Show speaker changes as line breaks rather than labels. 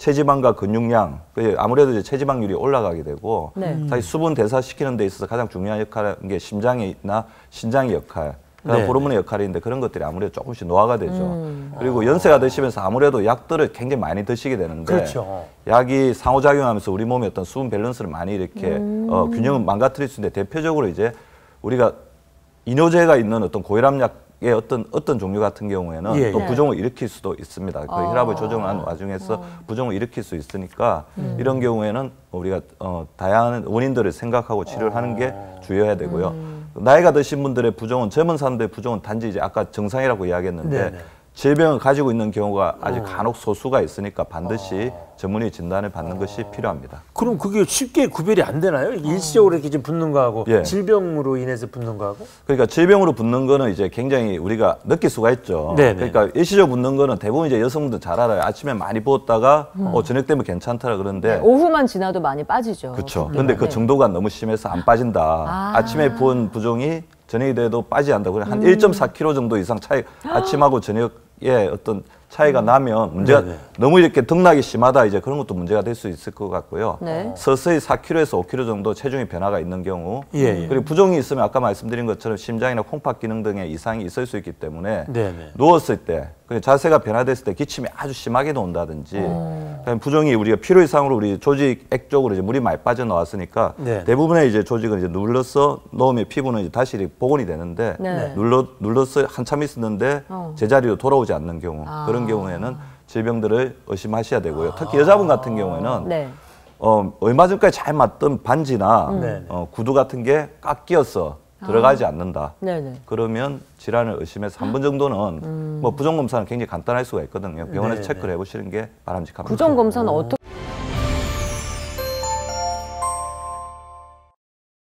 체지방과 근육량, 아무래도 이제 체지방률이 올라가게 되고
네.
사실 수분 대사시키는 데 있어서 가장 중요한 역할은 게 심장이나 신장의 역할, 그러니까
네.
호르몬의 역할인데 그런 것들이 아무래도 조금씩 노화가 되죠. 그리고 연세가 드시면서 아무래도 약들을 굉장히 많이 드시게 되는데
그렇죠.
약이 상호작용하면서 우리 몸의 어떤 수분 밸런스를 많이 이렇게 균형을 망가뜨릴 수 있는데 대표적으로 이제 우리가 이뇨제가 있는 어떤 고혈압약의 어떤 종류 같은 경우에는
예,
또
예.
부종을 일으킬 수도 있습니다. 그 혈압을 조정하는 와중에서 부종을 일으킬 수 있으니까 이런 경우에는 우리가 다양한 원인들을 생각하고 치료를 하는 게 주의해야 되고요. 나이가 드신 분들의 부종은 젊은 사람들의 부종은 단지 이제 아까 정상이라고 이야기했는데
네네.
질병을 가지고 있는 경우가 아직 간혹 소수가 있으니까 반드시 전문의 진단을 받는 것이 필요합니다.
그럼 그게 쉽게 구별이 안 되나요? 일시적으로 이렇게 좀 붓는 거하고
예.
질병으로 인해서 붓는 거하고?
그러니까 질병으로 붓는 거는 이제 굉장히 우리가 느낄 수가 있죠.
네네.
그러니까 일시적으로 붓는 거는 대부분 이제 여성분들 잘 알아요. 아침에 많이 부었다가 저녁 되면 괜찮더라 그러는데
오후만 지나도 많이 빠지죠.
그렇죠. 그런데 그 정도가 너무 심해서 안 빠진다. 아침에 부은 부종이 저녁이 돼도 빠지지 않는다. 한 1.4kg 정도 이상 차이, 아침하고 저녁에 어떤 차이가 나면 문제가
네네.
너무 이렇게 등락이 심하다 이제 그런 것도 문제가 될 수 있을 것 같고요.
네.
서서히 4kg에서 5kg 정도 체중의 변화가 있는 경우
예, 예.
그리고 부종이 있으면 아까 말씀드린 것처럼 심장이나 콩팥 기능 등의 이상이 있을 수 있기 때문에
네네.
누웠을 때 그리고 자세가 변화됐을 때 기침이 아주 심하게 나온다든지 그다음에 부종이 우리가 필요 이상으로 우리 조직액 쪽으로 이제 물이 많이 빠져나왔으니까
네.
대부분의 이제 조직은 이제 눌러서 놓으면 피부는 이제 다시 이렇게 복원이 되는데
네.
눌러서 한참 있었는데 제자리로 돌아오지 않는 경우 그런 경우에는 질병들을 의심하셔야 되고요. 특히 여자분 같은 경우에는
네.
얼마 전까지 잘 맞던 반지나
네네.
구두 같은 게 꽉 끼어서 들어가지 않는다.
네네.
그러면 질환을 의심해서 한 번 정도는 뭐 부종 검사는 굉장히 간단할 수가 있거든요. 병원에서
네네.
체크를 해보시는 게 바람직합니다.
부정 검사는 어떻게?